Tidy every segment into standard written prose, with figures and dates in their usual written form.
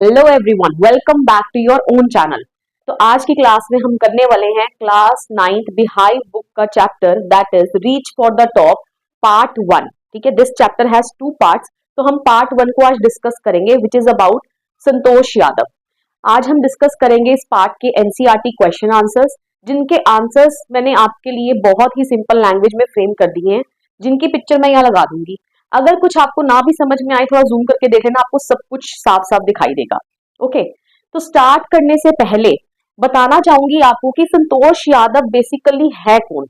Hello everyone, welcome back to your own channel. तो आज की क्लास में हम करने वाले हैं क्लास 9th बिहाइव बुक का chapter that is reach for the top part 1। ठीक है, दिस चैप्टर हैज 2 पार्ट्स। तो हम पार्ट 1 को आज डिस्कस करेंगे which is about Santosh Yadav. आज हम डिस्कस करेंगे इस पार्ट के एनसीईआरटी क्वेश्चन आंसर्स, जिनके आंसर्स मैंने आपके लिए बहुत ही सिंपल लैंग्वेज में फ्रेम कर दिए हैं, जिनकी पिक्चर मैं यहाँ लगा दूंगी। अगर कुछ आपको ना भी समझ में आए, थोड़ा जूम करके देख लेना, आपको सब कुछ साफ साफ दिखाई देगा। ओके, तो स्टार्ट करने से पहले बताना चाहूंगी आपको कि संतोष यादव बेसिकली है कौन।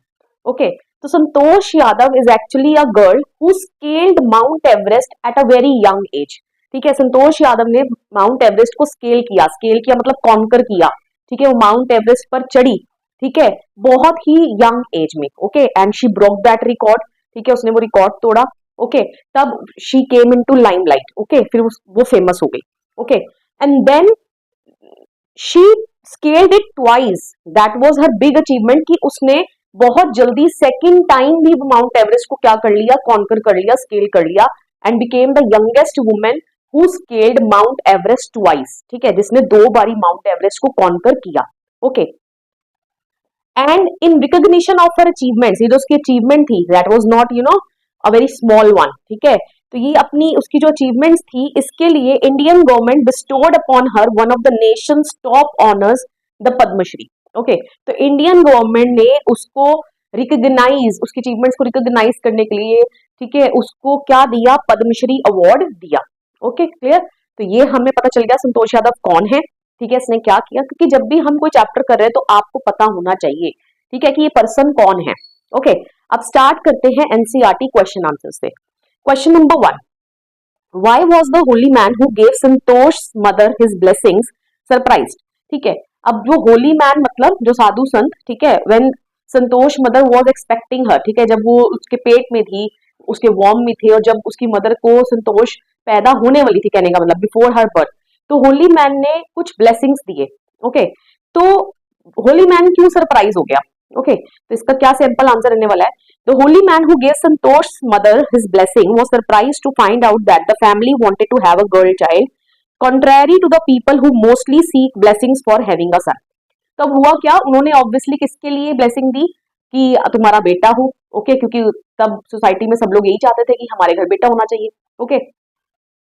ओके, तो Santosh Yadav is actually a girl who scaled mount Everest at a very young age. ठीक है, संतोष यादव ने माउंट एवरेस्ट को स्केल किया मतलब कॉन्कर किया। ठीक है, वो माउंट एवरेस्ट पर चढ़ी। ठीक है, बहुत ही यंग एज में। Okay, and she broke that record. ठीक है, उसने वो रिकॉर्ड तोड़ा। ओके, तब she came into limelight. Okay, फिर वो फेमस हो गई। Okay, and then she scaled it twice. That was her big achievement कि उसने बहुत जल्दी सेकंड टाइम भी माउंट एवरेस्ट को क्या कर लिया, कॉन्कर कर लिया, स्केल कर लिया, and became the youngest women who scaled mount Everest twice. ठीक है, जिसने 2 बारी माउंट एवरेस्ट को कॉन्कर किया। Okay, and in recognition of her achievements, ये जो उसकी अचीवमेंट थी that was not a very small one. ठीक है, तो ये अपनी उसकी जो अचीवमेंट्स थी, इसके लिए Indian government bestowed upon her one of the nation's top honours, the Padmashri. Okay, तो इंडियन गवर्नमेंट ने उसको रिकॉग्नाइज, उसकी अचीवमेंट्स को रिकॉग्नाइज करने के लिए, ठीक है, उसको क्या दिया, पद्मश्री अवार्ड दिया। Okay, clear. तो ये हमें पता चल गया संतोष यादव कौन है। ठीक है, इसने क्या किया, क्योंकि जब भी हम कोई चैप्टर कर रहे हैं तो आपको पता होना चाहिए, ठीक है, कि ये पर्सन कौन है। ओके, अब स्टार्ट करते हैं एनसीईआरटी क्वेश्चन आंसर से। Question number 1, why was the holy man who gave Santosh mother his blessings surprised. ठीक है, अब जो होली मैन मतलब जो साधु संत, ठीक है, when Santosh mother was expecting her, ठीक है, जब वो उसके पेट में थी, उसके वॉर्म में थे, और जब उसकी मदर को संतोष पैदा होने वाली थी, कहने का मतलब बिफोर हर बर्थ, तो होली मैन ने कुछ ब्लेसिंग्स दिए। ओके, तो होली मैन क्यों सरप्राइज हो गया। ओके, तो इसका क्या सिंपल आंसर रहने वाला है, the holy man who gave Santosh mother his blessing was surprised to find out that the family wanted to have a girl child contrary to the people who mostly seek blessings for having a son। तब हुआ क्या, उन्होंने obviously किसके लिए blessing दी कि तुम्हारा बेटा हो। ओके, क्योंकि तब सोसाइटी में सब लोग यही चाहते थे कि हमारे घर बेटा होना चाहिए। ओके,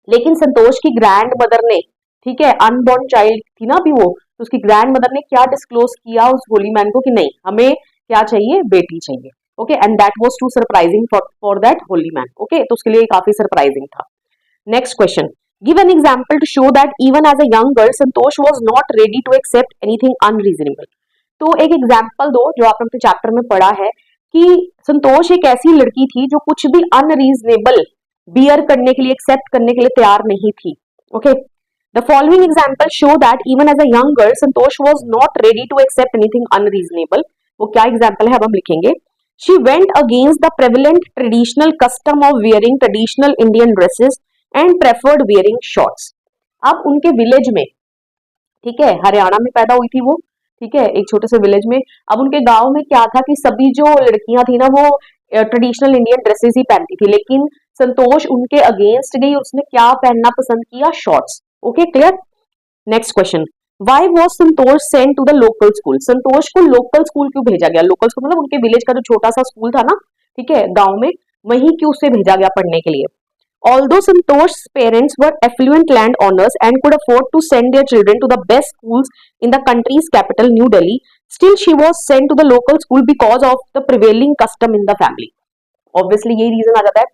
लेकिन संतोष की ग्रैंड मदर ने, ठीक है, अनबॉर्न चाइल्ड थी ना अभी वो, तो उसकी ग्रैंड मदर ने क्या डिस्क्लोज किया उस होली मैन को कि नहीं, हमें क्या चाहिए, बेटी चाहिए। Okay, and that was too surprising for that holy man. Okay, तो उसके लिए काफी सरप्राइजिंग था। Next question, give an example to show that even as a young girl Santosh was not ready to accept anything unreasonable. तो एक example दो जो आपने अपने चैप्टर में पढ़ा है कि संतोष एक ऐसी लड़की थी जो कुछ भी अनरीजनेबल बियर करने के लिए, एक्सेप्ट करने के लिए तैयार नहीं थी। Okay, the following example show that even as a young girl Santosh was not ready to accept anything unreasonable. वो क्या एग्जांपल है, अब हम लिखेंगे। She went against the prevalent traditional custom of wearing traditional Indian dresses and preferred wearing shorts. अब उनके village में, ठीक है, हरियाणा में पैदा हुई थी वो, ठीक है, एक छोटे से विलेज में। अब उनके गांव में क्या था कि सभी जो लड़कियां थी ना वो ट्रेडिशनल इंडियन ड्रेसेस ही पहनती थी, लेकिन संतोष उनके अगेंस्ट गई, उसने क्या पहनना पसंद किया, shorts. Okay, clear. Next question, why was Santosh sent to the local school. Santosh को लोकल स्कूल क्यों भेजा गया, लोकल स्कूल मतलब उनके विलेज का जो छोटा सा स्कूल था ना, ठीक है, गांव में, वहीं क्यों उसे भेजा गया पढ़ने के लिए। Although Santosh's parents were affluent landowners and could afford to send their children to the best schools in the country's capital, New Delhi, still she was sent to the local school because of the prevailing custom in the family। Obviously यही reason आ जाता है,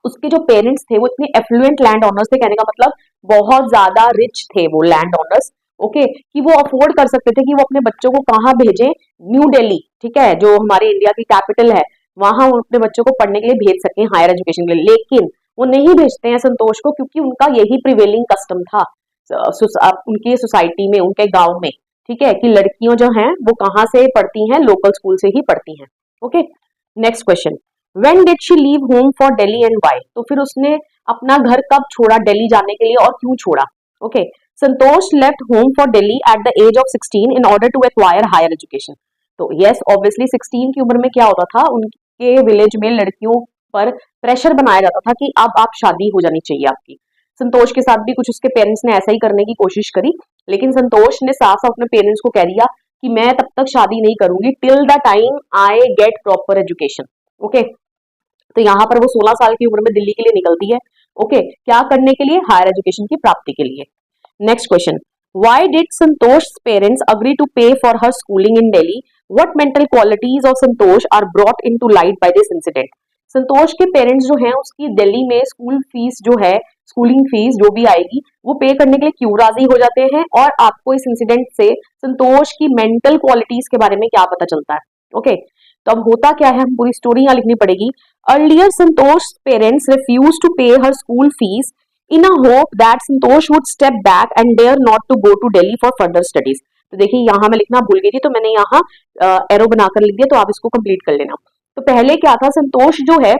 उसके जो parents थे वो इतने effluent land owners थे, कहने का मतलब बहुत ज्यादा रिच थे वो लैंड ओनर्स। ओके, कि वो अफोर्ड कर सकते थे कि वो अपने बच्चों को कहाँ भेजें, न्यू दिल्ली, ठीक है, जो हमारे इंडिया की कैपिटल है, वहां वो अपने बच्चों को पढ़ने के लिए भेज सकें, हायर एजुकेशन के लिए। लेकिन वो नहीं भेजते हैं संतोष को, क्योंकि उनका यही प्रिवेलिंग कस्टम था उनकी सोसाइटी में, उनके गांव में, ठीक है, कि लड़कियों जो हैं वो कहाँ से पढ़ती हैं, लोकल स्कूल से ही पढ़ती हैं। Okay, next question, when did she leave home for Delhi and why. तो फिर उसने अपना घर कब छोड़ा दिल्ली जाने के लिए, और क्यों छोड़ा। Okay, Santosh left home for Delhi at the age of 16 in order to acquire higher education. तो यस, ऑब्वियसली 16 की उम्र में क्या होता था, उनके विलेज में लड़कियों पर प्रेशर बनाया जाता था कि अब आप शादी हो जानी चाहिए आपकी। संतोष के साथ भी कुछ उसके पेरेंट्स ने ऐसा ही करने की कोशिश करी, लेकिन संतोष ने साफ साफ अपने पेरेंट्स को कह दिया कि मैं तब तक शादी नहीं करूंगी till the time I get proper education. Okay, तो यहाँ पर वो 16 साल की उम्र में दिल्ली के लिए निकलती है। ओके, क्या करने के लिए? हायर एजुकेशन की प्राप्ति के लिए। Next question, why did Santosh parents agree to pay for her schooling in Delhi? What mental qualities of Santosh are brought into light by this incident? Santosh के पेरेंट्स जो हैं उसकी दिल्ली में स्कूल फीस जो है, स्कूलिंग फीस जो भी आएगी वो पे करने के लिए क्यों राजी हो जाते हैं, और आपको इस इंसिडेंट से संतोष की मेंटल क्वालिटीज के बारे में क्या पता चलता है? ओके, तो अब होता क्या है, हम पूरी स्टोरी यहाँ लिखनी पड़ेगी। Earlier Santosh parents refuse to pay her school fees in a hope that Santosh would step back and dare not to go to Delhi for further studies. तो देखिए यहाँ मैं लिखना भूल गई थी, तो मैंने यहाँ एरो बनाकर लिख दिया, तो आप इसको कंप्लीट कर लेना। तो पहले क्या था, संतोष जो है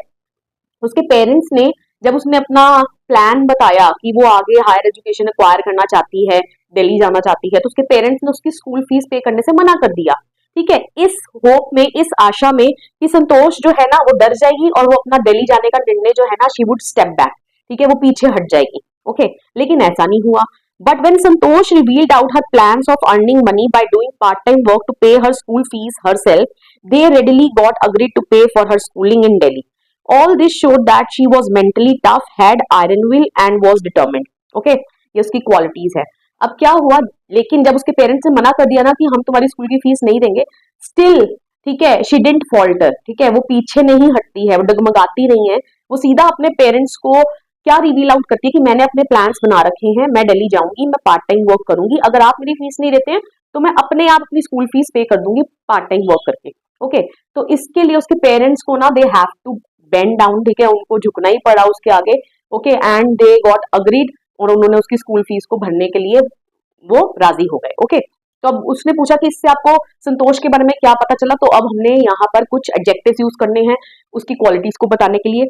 उसके पेरेंट्स ने जब उसने अपना प्लान बताया कि वो आगे हायर एजुकेशन एक्वायर करना चाहती है, दिल्ली जाना चाहती है, तो उसके पेरेंट्स ने उसकी स्कूल फीस पे करने से मना कर दिया। ठीक है, इस होप में, इस आशा में कि संतोष जो है ना वो डर जाएगी और वो अपना दिल्ली जाने का निर्णय जो है ना शी वुड स्टेप बैक, ठीक है, वो पीछे हट जाएगी। ओके, लेकिन ऐसा नहीं हुआ। But when Santosh revealed out her plans of earning money by doing part time work to pay her school fees herself, they readily got agreed to pay for her schooling in Delhi. All this showed that she was mentally tough, had iron will and was determined. Okay, ये उसकी qualities है। अब क्या हुआ, लेकिन जब उसके parents ने मना कर दिया ना कि हम तुम्हारी स्कूल की फीस नहीं देंगे, स्टिल ठीक है शी डिडंट फॉल्टर, ठीक है, वो पीछे नहीं हटती है, वो डगमगाती नहीं है, वो सीधा अपने पेरेंट्स को क्या रिवील आउट करती है कि मैंने अपने प्लान्स बना रखे हैं, मैं दिल्ली जाऊंगी, मैं पार्ट टाइम वर्क करूंगी, अगर आप मेरी फीस नहीं देते हैं तो मैं अपने आप अपनी स्कूल फीस पे कर दूंगी पार्ट टाइम वर्क करके। ओके, तो इसके लिए उसके पेरेंट्स को ना they have to bend down, ठीक है, उनको झुकना ही पड़ा उसके आगे। Okay, and they got agreed, और उन्होंने उसकी स्कूल फीस को भरने के लिए वो राजी हो गए। ओके, तो अब उसने पूछा कि इससे आपको संतोष के बारे में क्या पता चला, तो अब हमने यहाँ पर कुछ एडजेक्टिव्स यूज करने हैं उसकी क्वालिटीज को बताने के लिए।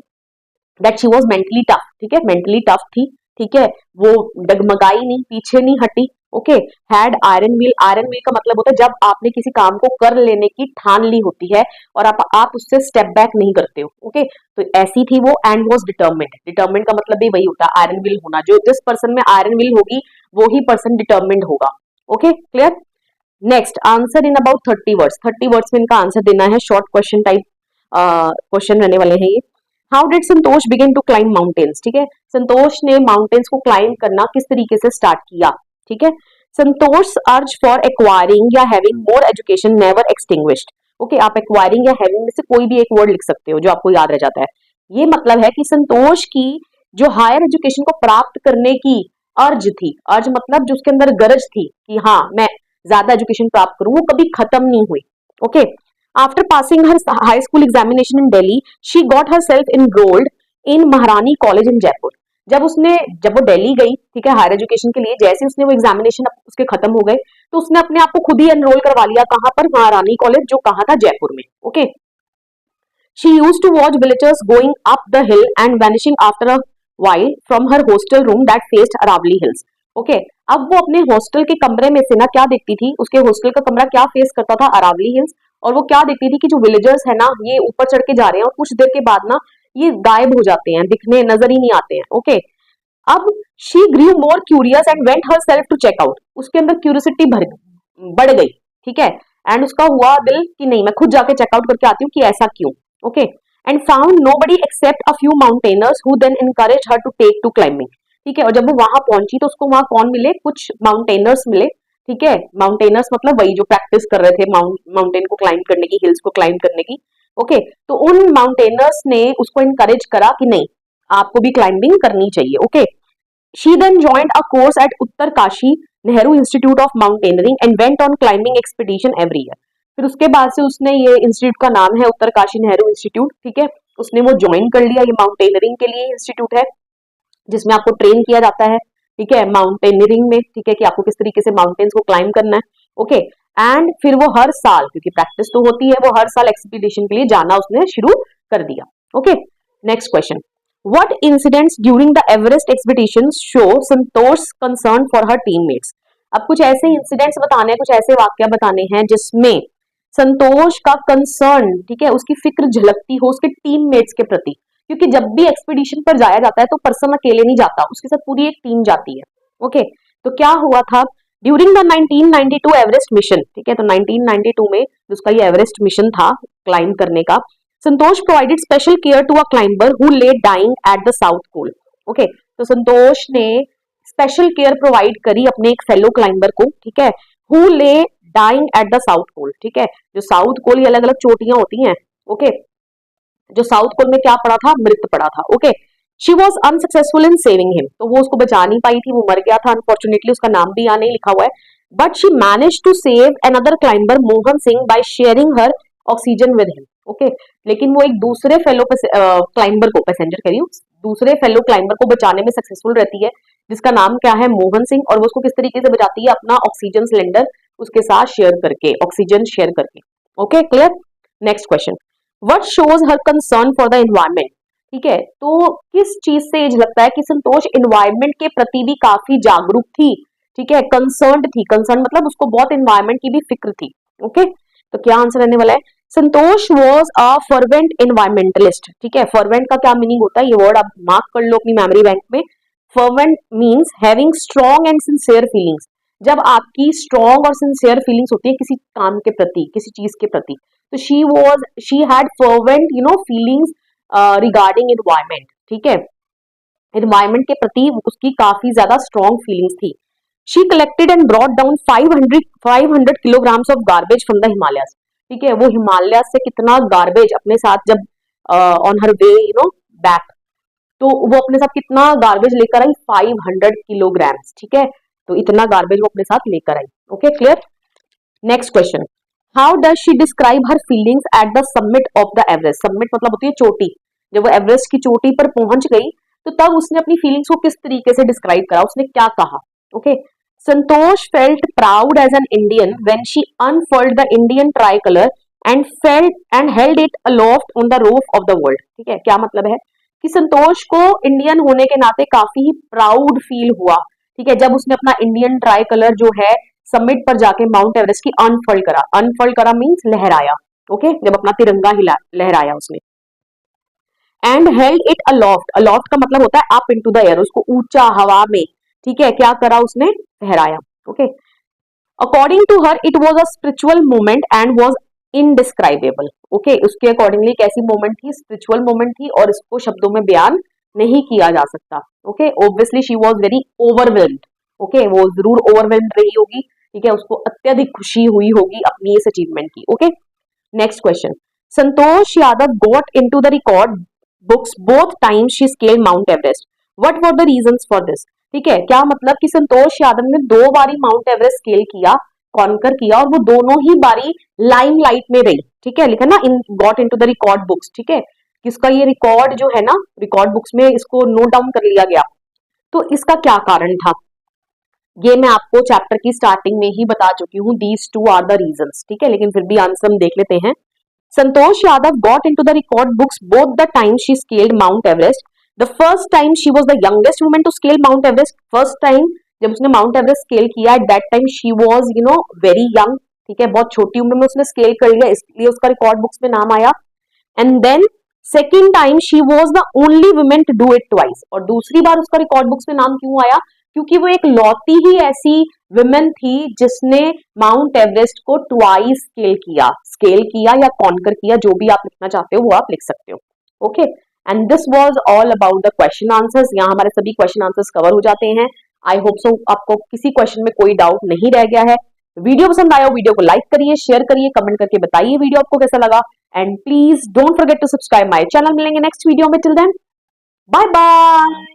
That she was mentally tough, ठीक है, मेंटली टफ थी, ठीक है, वो डगमगाई नहीं, पीछे नहीं हटी। Okay, had iron wheel, iron wheel का मतलब होता है जब आपने किसी काम को कर लेने की ठान ली होती है और आप उससे स्टेप बैक नहीं करते हो। ओके, तो ऐसी थी वो। एंड वॉज डिटर्मिन्ड, डिटर्मिन्ड का मतलब भी वही होता है आयरन व्हील होना, जो जिस पर्सन में आयरन व्हील होगी वो ही पर्सन डिटर्मिन्ड होगा। Okay, clear. Next, answer in about 30 words, 30 words में इनका आंसर देना है, शॉर्ट क्वेश्चन टाइप क्वेश्चन रहने वाले हैं ये। How did Santosh begin to climb mountains, ठीक है, संतोष ने माउंटेन्स को क्लाइंब करना किस तरीके से स्टार्ट किया। ठीक है, संतोष अर्ज फॉर एक्वायरिंग या having more education never extinguished. Okay, आप एक्वायरिंग या हैविंग में से कोई भी एक वर्ड लिख सकते हो जो आपको याद रह जाता है। ये मतलब है कि संतोष की जो हायर एजुकेशन को प्राप्त करने की अर्ज थी, अर्ज मतलब जो उसके अंदर गरज थी कि हाँ मैं ज्यादा एजुकेशन प्राप्त करूं, वो कभी खत्म नहीं हुई। Okay, after passing her high school examination in Delhi, she got herself enrolled in महारानी कॉलेज इन जयपुर। जब वो दिल्ली गई, ठीक है, हायर एजुकेशन के लिए, जैसे उसने वो एग्जामिनेशन उसके खत्म हो गए तो उसने अपने आप को खुद ही एनरोल करवा लिया। कहां पर? महारानी कॉलेज, जो कहा था जयपुर में। Okay, she used to watch villagers going up the hill and vanishing after a while from her hostel room that faced Aravalli hills. Okay, अब वो अपने हॉस्टल के कमरे में से ना क्या देखती थी, उसके हॉस्टल का कमरा क्या फेस करता था? अरावली हिल्स। और वो क्या देखती थी कि जो विलेजर्स है ना ये ऊपर चढ़ के जा रहे हैं और कुछ देर के बाद ना ये गायब हो जाते हैं, दिखने नजर ही नहीं आते हैं। ओके, अब she grew more curious and went herself to check out, उसके अंदर क्यूरियोसिटी बढ़ गई, ठीक है, एंड उसका हुआ दिल कि नहीं मैं खुद जाके चेकआउट करके आती हूँ कि ऐसा क्यों। Okay, and found nobody except a few mountaineers who then encourage her to take to climbing. ठीक है, और जब वो वहां पहुंची तो उसको वहां कौन मिले? कुछ माउंटेनर्स मिले। ठीक है, माउंटेनर्स मतलब वही जो प्रैक्टिस कर रहे थे माउंटेन को क्लाइंब करने की, हिल्स को क्लाइंब करने की। ओके, तो उन माउंटेनर्स ने उसको इनकरेज करा कि नहीं आपको भी क्लाइंबिंग करनी चाहिए। Okay, she then joined a course at Uttarkashi Nehru institute of mountaineering and went on climbing expedition every year. फिर उसके बाद से उसने, ये इंस्टीट्यूट का नाम है उत्तरकाशी नेहरू इंस्टीट्यूट, ठीक है, उसने वो ज्वाइन कर लिया। ये माउंटेनरिंग के लिए इंस्टीट्यूट है जिसमें आपको ट्रेन किया जाता है, ठीक है, माउंटेनियरिंग में, ठीक है, कि आपको किस तरीके से माउंटेन्स को क्लाइंब करना है। ओके, एंड फिर वो हर साल, क्योंकि प्रैक्टिस तो होती है, वो हर साल एक्सपीडिशन के लिए जाना उसने शुरू कर दिया। Okay, next question, what incidents during the Everest expedition show Santosh concern for her teammates. अब कुछ ऐसे इंसिडेंट्स बताने हैं, कुछ ऐसे वाक्य बताने हैं जिसमें संतोष का कंसर्न, ठीक है, उसकी फिक्र झलकती हो उसके टीममेट्स के प्रति। क्योंकि जब भी एक्सपीडिशन पर जाया जाता है तो पर्सन अकेले नहीं जाता, उसके साथ पूरी एक टीम जाती है। ओके, तो क्या हुआ था ड्यूरिंग द 1992 एवरेस्ट मिशन, ठीक है, तो 1992 में जिसका ये एवरेस्ट मिशन था क्लाइंब करने का, Santosh provided special care to a climber who lay dying at the South Pole. Okay, तो संतोष ने स्पेशल केयर प्रोवाइड करी अपने एक फेलो क्लाइंबर को, ठीक है, who lay dying at the South Pole, ठीक है, जो साउथ पोल ये अलग अलग चोटियां होती हैं। ओके, जो साउथ पोल में क्या पड़ा था, मृत पड़ा था। Okay, she was unsuccessful in saving him, तो वो उसको बचा नहीं पाई थी, वो मर गया था अनफॉर्चुनेटली, उसका नाम भी यहाँ नहीं लिखा हुआ है, but she manage to save another climber Mohan Singh by sharing her oxygen with him. Okay, लेकिन वो एक दूसरे फेलो क्लाइंबर को, पैसेंजर कह रही हूँ, दूसरे फेलो क्लाइंबर को बचाने में सक्सेसफुल रहती है, जिसका नाम क्या है, मोहन सिंह, और वो उसको किस तरीके से बचाती है, अपना ऑक्सीजन सिलेंडर उसके साथ शेयर करके, ऑक्सीजन शेयर करके। Okay, clear. Next question, what shows her concern for the environment, ठीक है, तो किस चीज से ये लगता है कि संतोष एनवायरमेंट के प्रति भी काफी जागरूक थी, ठीक है, कंसर्न्ड थी, कंसर्न मतलब उसको बहुत एनवायरमेंट की भी फिक्र थी। ओके, तो क्या आंसर रहने वाला है, संतोष वॉज अ फर्वेंट एनवायरमेंटलिस्ट, ठीक है, फर्वेंट का क्या मीनिंग होता है, ये वर्ड आप मार्क कर लो अपनी मेमोरी बैंक में। Fervent means having strong and sincere feelings, जब आपकी स्ट्रॉन्ग और सिंसियर फीलिंग्स होती है किसी काम के प्रति, किसी चीज के प्रति, तो she had fervent feelings regarding environment, ठीक है, एनवायरमेंट के प्रति उसकी काफी ज्यादा स्ट्रॉन्ग फीलिंग्स थी। She collected and brought down 500 kilograms of garbage from the Himalayas, ठीक है, वो हिमालय से कितना गार्बेज अपने साथ जब ऑन हर वे बैक, तो वो अपने साथ कितना गार्बेज लेकर आई, 500 किलोग्राम्स, ठीक है, तो इतना गार्बेज वो अपने साथ लेकर आई। Okay, clear. Next question, how does she describe her feelings at the summit of the Everest, summit मतलब होती है चोटी, जब वो एवरेस्ट की चोटी पर पहुंच गई तो तब उसने अपनी फीलिंग्स को किस तरीके से डिस्क्राइब करा, उसने क्या कहा। Okay, Santosh felt proud as an Indian when she unfurled the Indian tricolour and held it aloft on the roof of the world, ठीक है, क्या मतलब है कि संतोष को इंडियन होने के नाते काफी ही प्राउड फील हुआ, ठीक है, जब उसने अपना इंडियन ट्राई कलर जो है समिट पर जाके माउंट एवरेस्ट की अनफोल्ड करा, अनफोल्ड करा मींस लहराया। ओके, जब अपना तिरंगा लहराया उसने, and held it aloft, aloft का मतलब होता है अप इनटू द एयर, उसको ऊंचा हवा में, ठीक है, क्या करा उसने, लहराया। Okay, according to her it was a spiritual moment and was indescribable. Okay, उसके अकॉर्डिंगली कैसी मोमेंट थी, स्पिरिचुअल मोमेंट थी और इसको शब्दों में बयान नहीं किया जा सकता। Okay, obviously she was very overwhelmed, okay, वो जरूर ओवरवेल्म्ड रही होगी, ठीक है, उसको अत्यधिक खुशी हुई होगी अपनी इस अचीवमेंट की। Okay, next question, Santosh Yadav got into the record books both times she scaled mount Everest, what were the reasons for this, ठीक है, क्या मतलब कि संतोष यादव ने 2 बारी माउंट एवरेस्ट स्केल किया, कॉन्कर किया, और वो दोनों ही बारी लाइमलाइट में रही, ठीक है, लिखा ना इन got into the record books, ठीक है, किसका ये रिकॉर्ड जो है ना रिकॉर्ड बुक्स में इसको नोट डाउन कर लिया गया, तो इसका क्या कारण था, ये मैं आपको चैप्टर की स्टार्टिंग में ही बता चुकी हूँ, these two are the reasons, ठीक है, लेकिन फिर भी आंसर हम देख लेते हैं। Santosh Yadav got into the record books both the time she scaled mount Everest, the first time she was the youngest woman to scale mount Everest, first time जब उसने माउंट एवरेस्ट स्केल किया at that time she was very young, ठीक है, बहुत छोटी उम्र में उसने स्केल कर लिया, इसलिए उसका रिकॉर्ड बुक्स में नाम आया। And then second time she was the only women to do it twice, और दूसरी बार उसका रिकॉर्ड बुक्स में नाम क्यों आया, क्योंकि वो एक लौती ही ऐसी वुमेन थी जिसने माउंट एवरेस्ट को ट्वाइस स्केल किया या कॉन्कर किया, जो भी आप लिखना चाहते हो वो आप लिख सकते हो। Okay, and this was all about the question answers, यहाँ हमारे सभी क्वेश्चन आंसर्स कवर हो जाते हैं। आई होप सो आपको किसी क्वेश्चन में कोई डाउट नहीं रह गया है। वीडियो पसंद आया हो वीडियो को लाइक करिए, शेयर करिए, कमेंट करके बताइए वीडियो आपको कैसा लगा, and please don't forget to subscribe my channel. मिलेंगे नेक्स्ट वीडियो में, टिल देन बाय बाय।